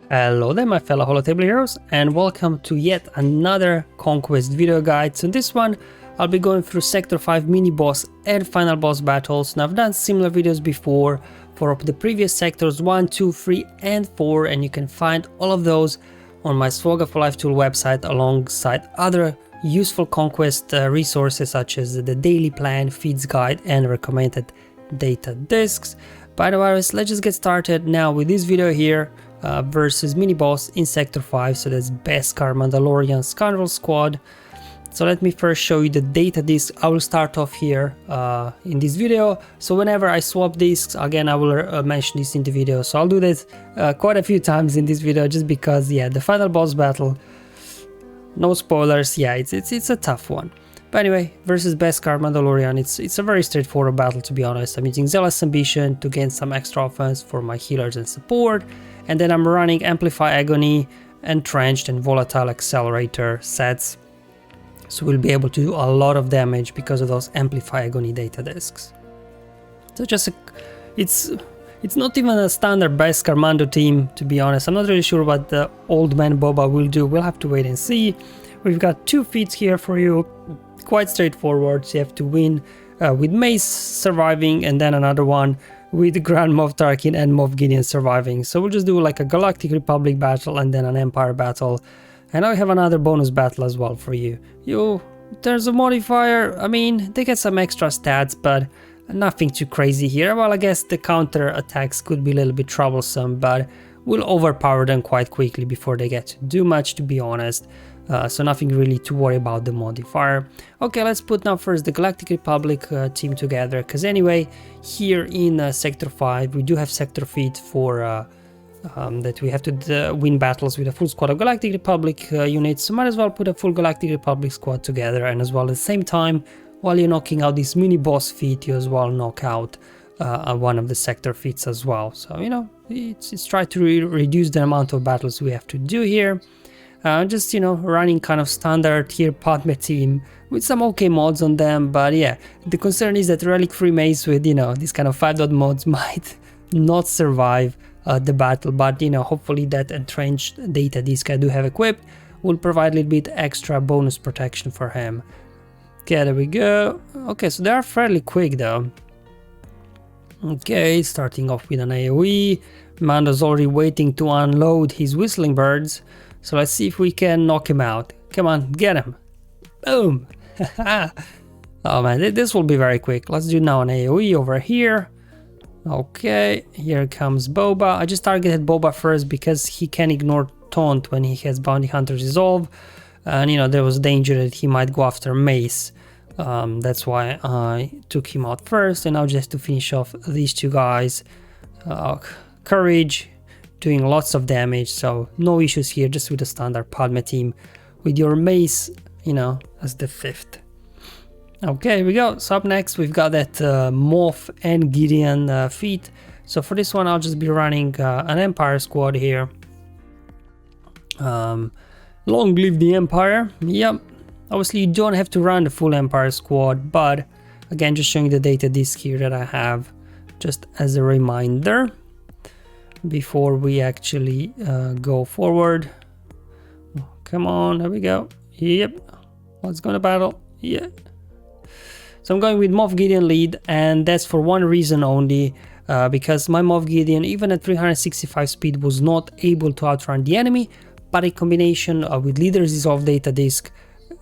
Hello there my fellow Holotable heroes, and welcome to yet another Conquest video guide. So in this one I'll be going through Sector 5 mini boss and final boss battles. Now I've done similar videos before for the previous sectors 1, 2, 3 and 4, and you can find all of those on my SWGOH for Life tool website alongside other useful Conquest resources such as the daily plan, Feats guide and recommended data discs. But otherwise, let's just get started now with this video here. Versus mini boss in Sector 5, so that's Beskar Mandalorian Scoundrel Squad. So let me first show you the data disk. I will start off here in this video. So whenever I swap disks, again I will mention this in the video. So I'll do this quite a few times in this video just because, yeah, the final boss battle, no spoilers, yeah, it's a tough one. But anyway, versus Beskar Mandalorian, it's a very straightforward battle, to be honest. I'm using Zealous Ambition to gain some extra offense for my healers and support, and then I'm running Amplify Agony, Entrenched and Volatile Accelerator sets, so we'll be able to do a lot of damage because of those Amplify Agony data discs. So just it's not even a standard Beskar Mando team, to be honest. I'm not really sure what the old man Boba will do. We'll have to wait and see. We've got two feats here for you. Quite straightforward. So you have to win with Mace surviving, and then another one with Grand Moff Tarkin and Moff Gideon surviving. So we'll just do like a Galactic Republic battle and then an Empire battle. And I have another bonus battle as well for you. There's a modifier. I mean, they get some extra stats, but nothing too crazy here. Well, I guess the counter attacks could be a little bit troublesome, but we'll overpower them quite quickly before they get to do much, to be honest. So nothing really to worry about the modifier. Okay, let's put now first the Galactic Republic team together, because anyway, here in Sector 5 we do have Sector Feat for that we have to win battles with a full squad of Galactic Republic units, so might as well put a full Galactic Republic squad together, and as well at the same time, while you're knocking out this mini boss feat, you as well knock out one of the Sector Feats as well. So, you know, it's try to reduce the amount of battles we have to do here. Just, you know, running kind of standard here Padme team with some okay mods on them, but yeah, the concern is that Relic Free Mace with, you know, these kind of 5-dot mods might not survive the battle, but, you know, hopefully that Entrenched data disk I do have equipped will provide a little bit extra bonus protection for him. Okay, there we go. Okay, so they are fairly quick though. Okay, starting off with an AoE. Mando's already waiting to unload his Whistling Birds. So let's see if we can knock him out. Come on, get him. Boom. Oh man, this will be very quick. Let's do now an AoE over here. Okay, here comes Boba. I just targeted Boba first because he can ignore Taunt when he has Bounty Hunter's Resolve. And, you know, there was danger that he might go after Mace. That's why I took him out first. And now just to finish off these two guys. Courage. Doing lots of damage, so no issues here, just with the standard Padme team with your Mace, you know, as the 5th. Okay, here we go. So up next we've got that Moff and Gideon feat. So for this one I'll just be running an Empire squad here. Long live the Empire. Yep, obviously you don't have to run the full Empire squad, but again, just showing the data disk here that I have just as a reminder before we actually go forward. Come on, there we go. Yep, let's go to battle. Yeah, so I'm going with Moff Gideon lead, and that's for one reason only, because my Moff Gideon, even at 365 speed, was not able to outrun the enemy, but a combination with Leader's Resolve data disk,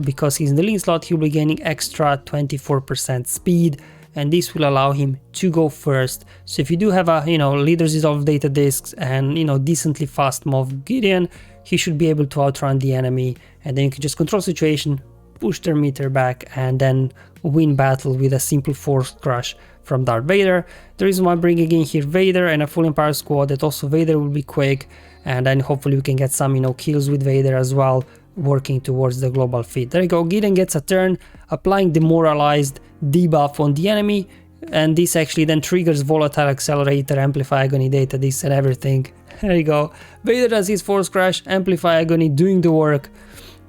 because he's in the link slot, he'll be gaining extra 24% speed, and this will allow him to go first. So if you do have a, you know, Leader's Resolve data discs and, you know, decently fast Moff Gideon, he should be able to outrun the enemy, and then you can just control situation, push their meter back, and then win battle with a simple Force Crush from Darth Vader. The reason why I'm bringing in here Vader and a full Empire squad, that also Vader will be quick, and then hopefully we can get some, you know, kills with Vader as well, working towards the global feat. There you go, Gideon gets a turn, applying Demoralized debuff on the enemy, and this actually then triggers Volatile Accelerator, Amplify Agony data discs and everything. There you go, Vader does his Force Crash, Amplify Agony doing the work.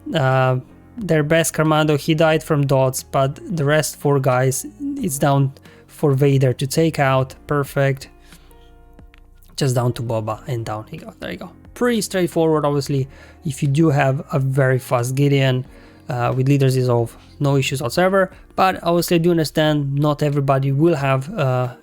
Their Beskar Mando, he died from dots, but the rest 4 guys, it's down for Vader to take out. Perfect. Just down to Boba, and down he goes. There you go. pretty straightforward. Obviously, if you do have a very fast Gideon with Leader's Dissolve, no issues whatsoever. But obviously I do understand not everybody will have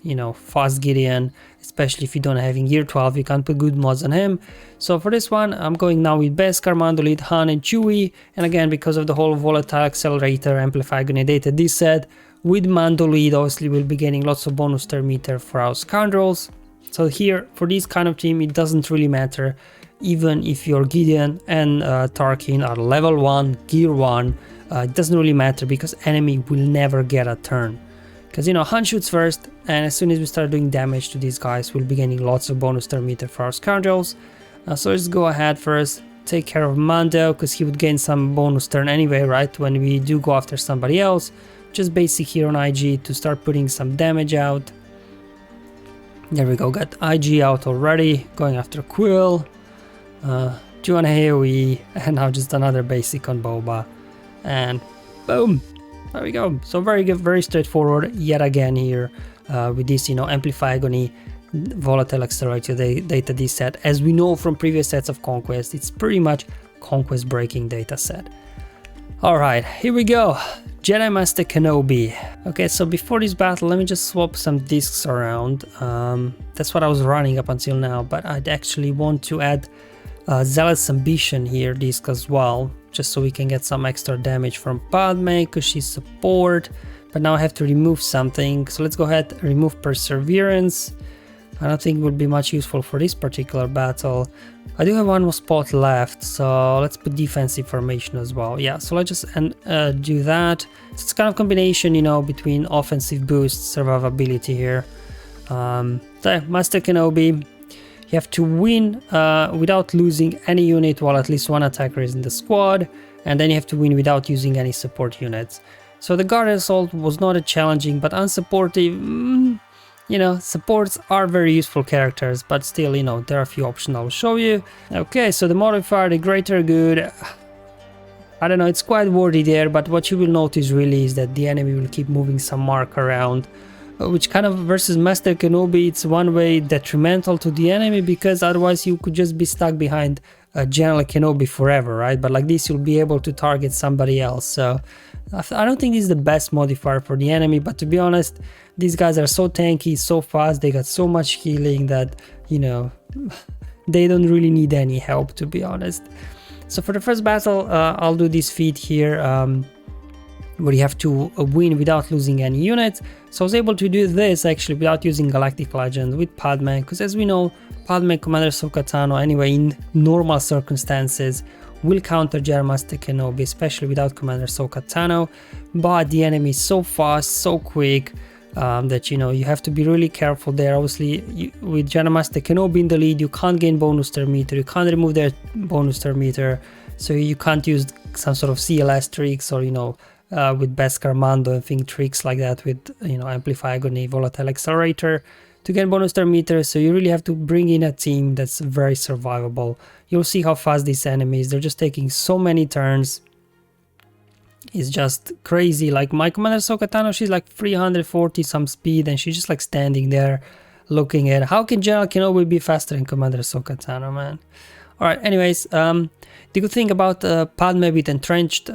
you know, fast Gideon, especially if you don't have in Gear 12, you can't put good mods on him. So for this one, I'm going now with Beskar, Mando lead, Han and Chewie, and again, because of the whole volatile accelerator, amplify grenade data this set, with Mando lead, obviously we'll be getting lots of bonus turn meter for our scoundrels. So here, for this kind of team, it doesn't really matter, even if your Gideon and Tarkin are level 1, Gear 1, it doesn't really matter because enemy will never get a turn. Because, you know, Han shoots first, and as soon as we start doing damage to these guys, we'll be getting lots of bonus turn meter for our scoundrels. So let's go ahead first, take care of Mando, because he would gain some bonus turn anyway, right, when we do go after somebody else. Just basic here on IG to start putting some damage out. There we go, got IG out already, going after Quill. 2 on AoE, and now just another basic on Boba. And boom! There we go. So very good, very straightforward yet again here with this, you know, Amplify Agony, Volatile Accelerator data this set. As we know from previous sets of Conquest, it's pretty much Conquest breaking data set. Alright, here we go. Jedi Master Kenobi. Okay, so before this battle, let me just swap some discs around. That's what I was running up until now, but I'd actually want to add Zealot's Ambition here, disc as well, just so we can get some extra damage from Padme, because she's support. But now I have to remove something, so let's go ahead and remove Perseverance. I don't think it would be much useful for this particular battle. I do have one more spot left, so let's put defensive formation as well. Yeah, so let's just do that. So it's kind of combination, you know, between offensive boost, survivability here. So Master Kenobi, you have to win without losing any unit while at least one attacker is in the squad, and then you have to win without using any support units. So the Guard Assault was not a challenging, but unsupportive. You know, supports are very useful characters, but still, you know, there are a few options I'll show you. Okay, so the modifier, the Greater Good, I don't know, it's quite wordy there, but what you will notice really is that the enemy will keep moving some mark around, which kind of versus Master Kenobi, it's one way detrimental to the enemy, because otherwise you could just be stuck behind General Kenobi forever, right? But like this, you'll be able to target somebody else. So I don't think this is the best modifier for the enemy, but to be honest, these guys are so tanky, so fast, they got so much healing that, you know, they don't really need any help, to be honest. So for the first battle, I'll do this feat here, where you have to win without losing any units. So I was able to do this actually without using Galactic Legend with Padme, because as we know, Padme, Commander Ahsoka Tano, anyway, in normal circumstances, will counter Jedi Master Kenobi, especially without Commander Ahsoka Tano, but the enemy is so fast, so quick, that, you know, you have to be really careful there. Obviously, with Jedi Master Kenobi in the lead, you can't gain bonus turn meter, you can't remove their bonus turn meter, so you can't use some sort of CLS tricks, or, you know, with Beskar, Mando and think tricks like that with, you know, Amplify Agony, Volatile Accelerator to get bonus turn meter. So you really have to bring in a team that's very survivable. You'll see how fast these enemies, they're just taking so many turns. It's just crazy. Like my Commander Ahsoka Tano, she's like 340 some speed, and she's just like standing there looking at how can General Kenobi be faster than Commander Ahsoka Tano, man. Alright, anyways, the good thing about Padme with entrenched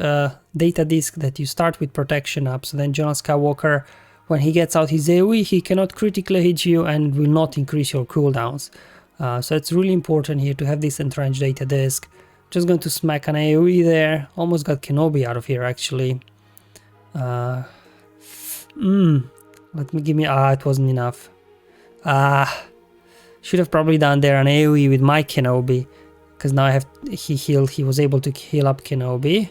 data disk, that you start with protection up, so then General Skywalker, when he gets out his AoE, he cannot critically hit you and will not increase your cooldowns. So it's really important here to have this entrenched data disk. Just going to smack an AoE there. Almost got Kenobi out of here, actually. Let me give me... it wasn't enough. Should have probably done there an AoE with my Kenobi. Because now I have... He was able to heal up Kenobi.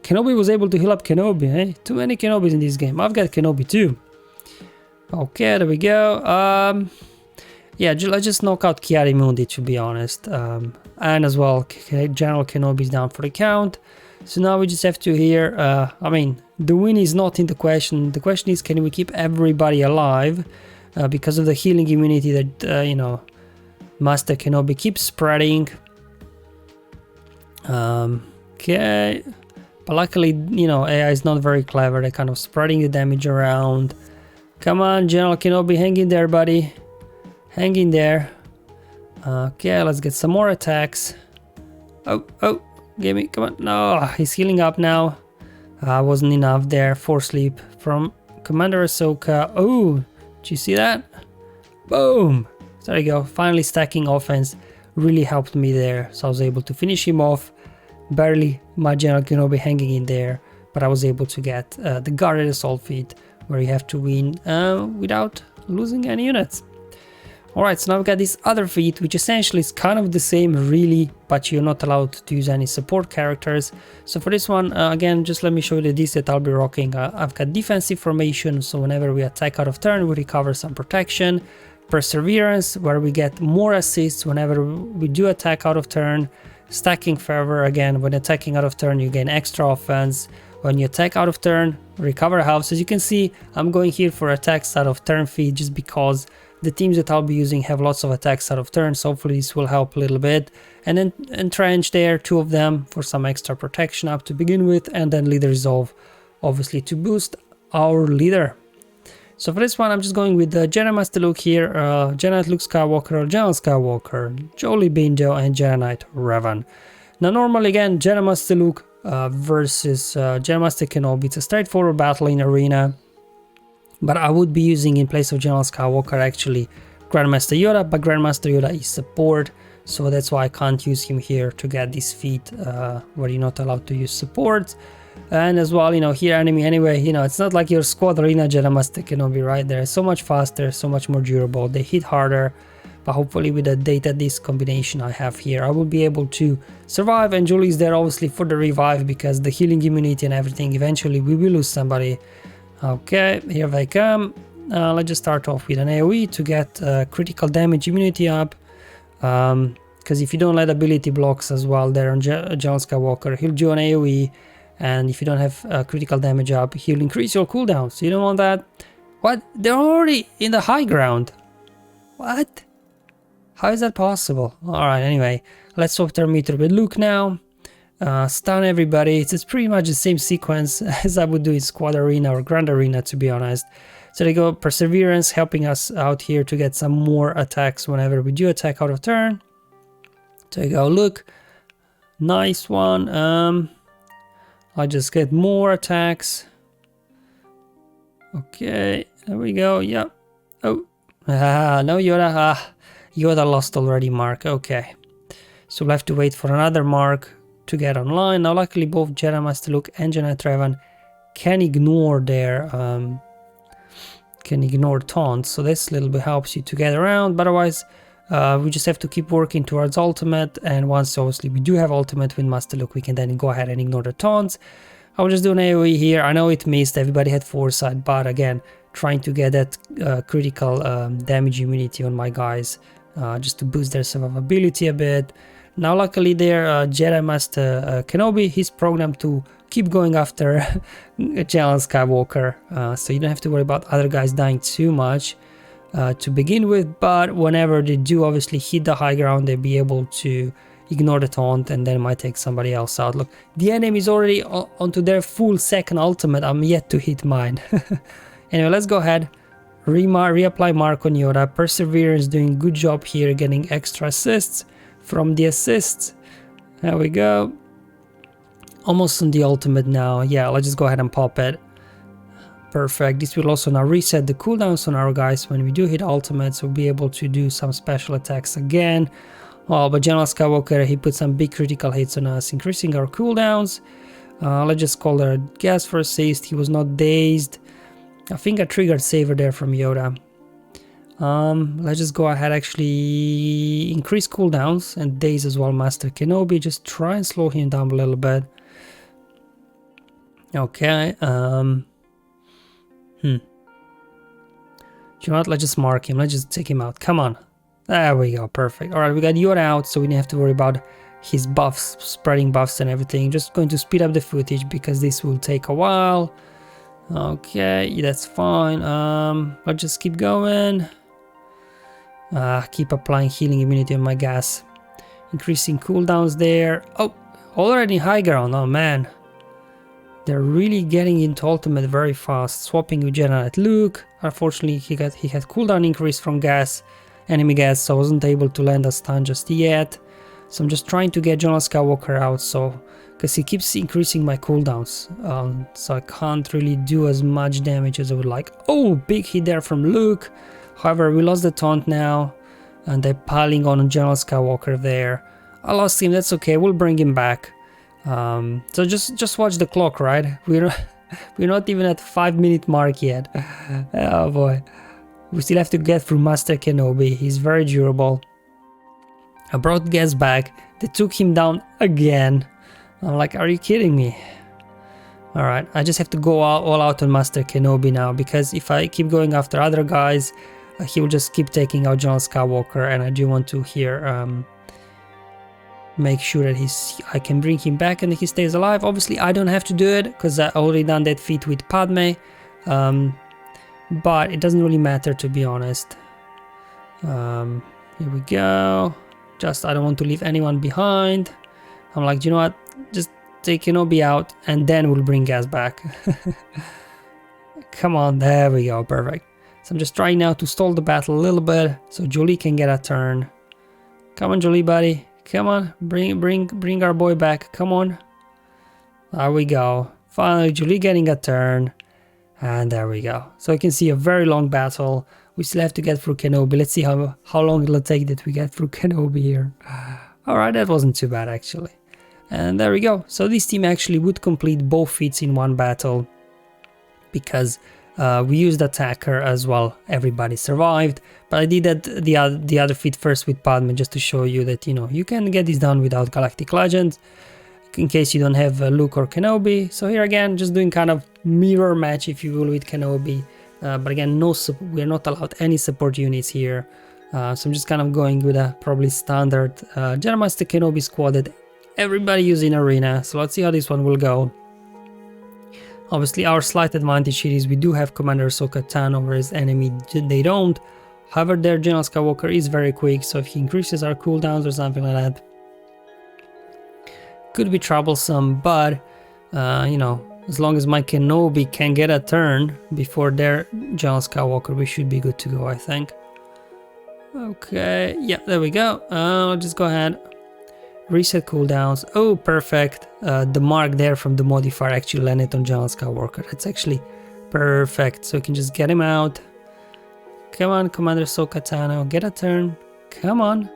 Kenobi was able to heal up Kenobi, eh? Too many Kenobis in this game. I've got Kenobi too. Okay, there we go. Yeah, let's just knock out Chiari Mundi, to be honest. And as well, General Kenobi is down for the count. So now we just have to here, I mean, the win is not in the question. The question is, can we keep everybody alive? Because of the healing immunity that, you know, Master Kenobi keeps spreading. Okay. But luckily, you know, AI is not very clever. They're kind of spreading the damage around. Come on, General Kenobi, hang in there, buddy. Hang in there. Okay, let's get some more attacks. Oh, gimme, come on. No, he's healing up now. Wasn't enough there. Force leap from Commander Ahsoka. Oh, did you see that? Boom. There you go. Finally stacking offense really helped me there. So I was able to finish him off. Barely my General Kenobi hanging in there. But I was able to get the guarded assault feat where you have to win without losing any units. Alright, so now we got this other feat, which essentially is kind of the same really, but you're not allowed to use any support characters. So for this one, again, just let me show you the dis that I'll be rocking. I've got defensive formation, so whenever we attack out of turn, we recover some protection. Perseverance, where we get more assists whenever we do attack out of turn. Stacking Fervor, again, when attacking out of turn, you gain extra offense. When you attack out of turn, recover health. So as you can see, I'm going here for attacks out of turn feat just because the teams that I'll be using have lots of attacks out of turn, so hopefully this will help a little bit. And then Entrench there, 2 of them for some extra protection up to begin with, and then Leader Resolve, obviously to boost our leader. So for this one, I'm just going with the Jedi Master Luke here, Jedi Knight Luke Skywalker, General Skywalker, Jolie Bindo, and Jedi Knight Revan. Now normally again, Jedi Master Luke versus Jedi Master Kenobi, it's a straightforward battle in arena. But I would be using in place of General Skywalker actually Grandmaster Yoda, but Grandmaster Yoda is support, so that's why I can't use him here to get this feat where you're not allowed to use support. And as well, you know, here enemy anyway, you know, it's not like your squad arena Jedi Master Kenobi, right? They're so much faster, so much more durable, they hit harder, but hopefully with the data disc combination I have here, I will be able to survive. And Julie's there obviously for the revive because the healing immunity and everything, eventually we will lose somebody. Okay, here they come. Let's just start off with an AoE to get critical damage immunity up. Because if you don't let ability blocks as well there on General Skywalker, he'll do an AoE. And if you don't have critical damage up, he'll increase your cooldown. So you don't want that. What? They're already in the high ground. What? How is that possible? Alright, anyway. Let's swap their meter with Luke now. Stun everybody. It's pretty much the same sequence as I would do in Squad Arena or Grand Arena, to be honest. So they go Perseverance, helping us out here to get some more attacks whenever we do attack out of turn. So you go Luke. Nice one. I just get more attacks. Okay, there we go. Yep. Oh, no Yoda. Yoda lost already, Mark. Okay, so we'll have to wait for another Mark to get online. Now luckily both Jedi Master Luke and Jedi Knight Revan can ignore their taunts, so this a little bit helps you to get around, but otherwise we just have to keep working towards ultimate, and once obviously we do have ultimate with Master Luke, we can then go ahead and ignore the taunts. I'll just do an AoE here. I know it missed, everybody had foresight, but again, trying to get that critical damage immunity on my guys just to boost their survivability a bit. Now luckily there, Jedi Master Kenobi, he's programmed to keep going after General Skywalker, so you don't have to worry about other guys dying too much to begin with, but whenever they do obviously hit the high ground, they'll be able to ignore the taunt and then it might take somebody else out. Look, the enemy is already onto their full second ultimate, I'm yet to hit mine. Anyway, let's go ahead, reapply Mark on Yoda. Perseverance doing good job here, getting extra assists from the assists. There we go. Almost on the ultimate now. Yeah, let's just go ahead and pop it. Perfect. This will also now reset the cooldowns on our guys when we do hit ultimate, so we'll be able to do some special attacks again. Oh, but General Skywalker, he put some big critical hits on us, increasing our cooldowns. Let's just call her gas for assist. He was not dazed. I think I triggered Saver there from Yoda. Let's just go ahead, actually increase cooldowns and daze as well Master Kenobi, just try and slow him down a little bit. Okay, you know what, let's just mark him, let's just take him out, come on. There we go, perfect. Alright, we got Yoda out, so we don't have to worry about his buffs, spreading buffs and everything. Just going to speed up the footage because this will take a while. Okay, that's fine. Let's just keep going. Keep applying healing immunity on my gas. Increasing cooldowns there. Oh, already high ground. Oh man. They're really getting into ultimate very fast. Swapping with Jedi Knight Luke. Unfortunately, he had cooldown increase from gas. enemy gas, so I wasn't able to land a stun just yet. So I'm just trying to get General Skywalker out, so because he keeps increasing my cooldowns, so I can't really do as much damage as I would like. Oh, big hit there from Luke. However, we lost the taunt now, and they're piling on General Skywalker there. I lost him, that's okay, we'll bring him back. So just watch the clock, right? We're not even at 5-minute mark yet. Oh boy. We still have to get through Master Kenobi, he's very durable. I brought gas back, they took him down again. I'm like, are you kidding me? Alright, I just have to go all out on Master Kenobi now, because if I keep going after other guys, he will just keep taking out General Skywalker, and I do want to here make sure that I can bring him back and he stays alive. Obviously, I don't have to do it, because I already done that feat with Padme, but it doesn't really matter, to be honest. Here we go. Just, I don't want to leave anyone behind. I'm like, you know what? Just take Kenobi out and then we'll bring gas back. Come on, there we go, perfect. So I'm just trying now to stall the battle a little bit so Jolie can get a turn. Come on, Jolie buddy. Come on, bring our boy back. Come on. There we go. Finally, Jolie getting a turn. And there we go. So you can see a very long battle. We still have to get through Kenobi. Let's see how long it'll take that we get through Kenobi here. Alright, that wasn't too bad actually. And there we go. So this team actually would complete both feats in one battle, because we used attacker as well. Everybody survived, but I did that the other feat first with Padme, just to show you that, you know, you can get this done without Galactic Legends, in case you don't have Luke or Kenobi. So here again, just doing kind of mirror match, if you will, with Kenobi. But again, we're not allowed any support units here. So I'm just kind of going with a probably standard Jedi Master Kenobi squad that everybody uses in Arena. So let's see how this one will go. Obviously, our slight advantage here is we do have Commander Ahsoka Tano, whereas enemy they don't. However, their General Skywalker is very quick, so if he increases our cooldowns or something like that, could be troublesome. But you know, as long as my Kenobi can get a turn before their General Skywalker, we should be good to go, I think. Okay, yeah, there we go. I'll just go ahead, reset cooldowns. Oh, perfect. The mark there from the modifier actually landed on General Skywalker. That's actually perfect. So we can just get him out. Come on, Commander Ahsoka Tano, get a turn. Come on.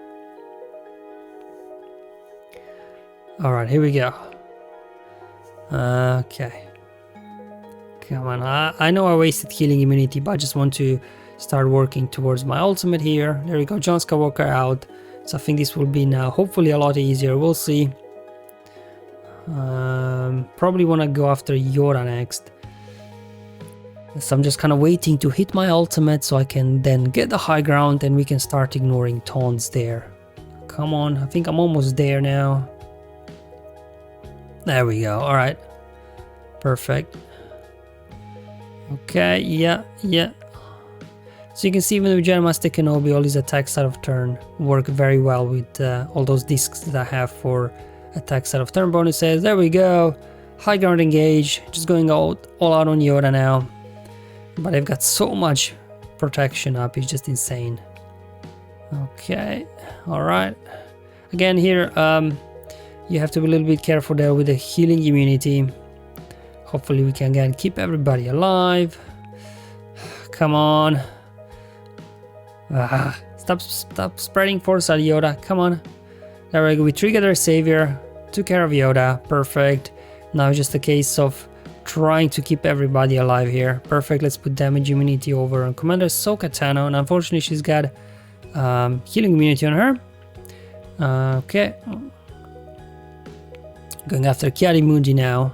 Alright, here we go. Okay. Come on. I know I wasted healing immunity, but I just want to start working towards my ultimate here. There we go, John Skywalker out. So I think this will be now hopefully a lot easier. We'll see. Probably want to go after Yoda next. So I'm just kind of waiting to hit my ultimate so I can then get the high ground and we can start ignoring taunts there. Come on, I think I'm almost there now. There we go, alright. Perfect. Okay, yeah. So you can see even with Jedi Master Kenobi, all these attacks out of turn work very well with all those discs that I have for attacks out of turn bonuses. There we go. High ground engage. Just going all out on Yoda now. But I've got so much protection up, it's just insane. Okay, alright. Again here, you have to be a little bit careful there with the healing immunity. Hopefully we can again keep everybody alive. Come on. Stop spreading force at Yoda. Come on. There we go. We triggered our savior. Took care of Yoda. Perfect. Now it's just a case of trying to keep everybody alive here. Perfect. Let's put damage immunity over on Commander Ahsoka Tano. And unfortunately she's got healing immunity on her. Okay. Going after Ki-Adi-Mundi now.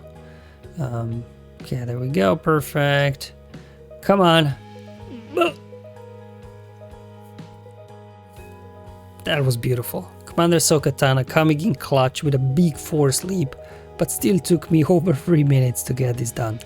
Okay, there we go. Perfect. Come on. That was beautiful. Commander Ahsoka Tano coming in clutch with a big force leap, but still took me over 3 minutes to get this done.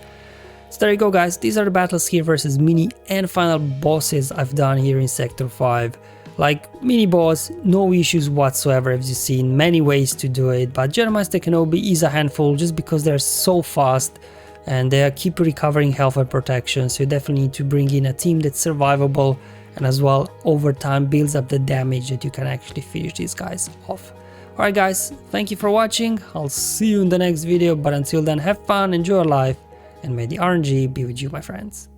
So there you go guys, these are the battles here versus mini and final bosses I've done here in Sector 5. Like mini boss, no issues whatsoever, as you see, many ways to do it, but Jedi Master Kenobi is a handful just because they're so fast and they keep recovering health and protection, so you definitely need to bring in a team that's survivable and as well over time builds up the damage that you can actually finish these guys off. Alright guys, thank you for watching, I'll see you in the next video, but until then have fun, enjoy your life, and may the RNG be with you my friends.